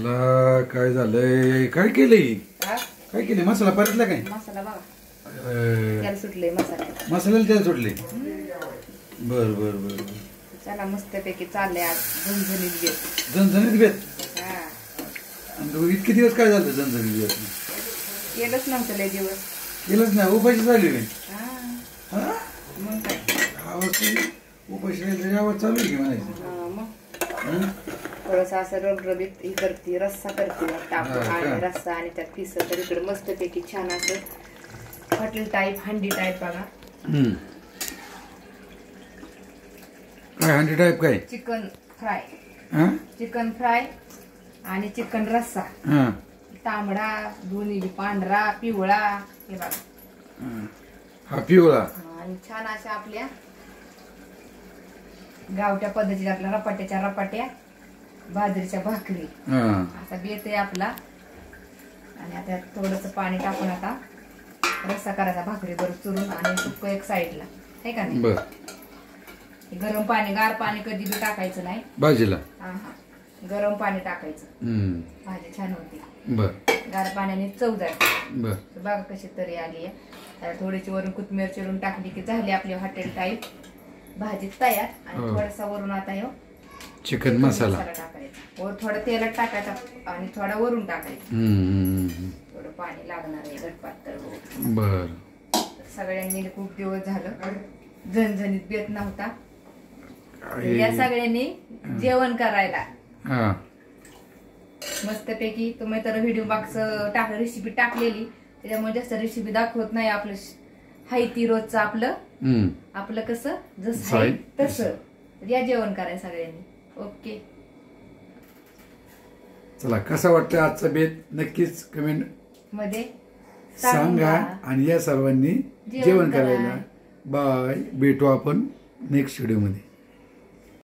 ला काय झालंय? काय केलंय? काय केले? मसाला परतला काय? मसाला बघा तेल सुटले मसाल्याला तेल सुटले. बर बर बर. चला मस्तपैकी चाललंय आज झणझणीत बेत. झणझणीत बेत. हा इतके दिवस काय झालं झणझणीत बेत? केलंच नव्हतं लय दिवस. केलंच नाही. उपाशी झाली मी. मग काय उपाशी आवाज चालू आहे की म्हणायचं. मग थोडस असं रबरबीत ही करते, रस्सा करते टाकून आणि रस्सा आणि त्यात पिस तर इकडे मस्तपैकी छान असं हॉटेल टाईप हंडी टाईप बघा. काय हंडी टाईप? काय चिकन फ्राय. चिकन फ्राय आणि चिकन रस्सा. तांबडा दोन्ही पांढरा पिवळा हे बघा. हा पिवळा आणि छान अशा आपल्या गावच्या पद्धतीच्या आपल्या रपाट्या बाजरीच्या भाकरी असा बेत आहे आपला. आणि आता थोडस पाणी टाकून आता रस्सा करायचा भाकरी बरोबर चुरून आणि सुक्क एक साईडला आहे का नाही. गरम पाणी गार पाणी कधी बी टाकायचं नाही भाजीला. गरम पाणी टाकायचं भाजी छान होती. गार पाण्याने चव जाते. बघा कशी तरी आली आहे. त्याला थोडीशी वरून कोथिंबीर चिरून टाकली की झाली आपली हॉटेल टाईप भाजी तयार. आणि थोडासा वरून आता चिकन मसाला टाकायचा. वर थोडं तेलात टाकायचा आणि थोडा वरून टाकायचं. थोडं पाणी लागणार आहे घटपातळ. बर. सगळ्यांनी खूप दिवस झालं झणझणीत बेत नव्हता. या सगळ्यांनी जेवण करायला मस्तपैकी. तुम्ही तर व्हिडिओ मागच रेसिपी टाकलेली त्याच्यामुळे जास्त रेसिपी दाखवत नाही. आपलं हाय ती रोजचं आपलं कसं जसं आहे तसं या जेवण करायला सगळ्यांनी. ओके चला कसा वाटतं आजचा बेत नक्कीच कमेंट मध्ये सांगा. आणि या सर्वांनी जेवण करायला. बाय. भेटू आपण नेक्स्ट व्हिडिओ मध्ये.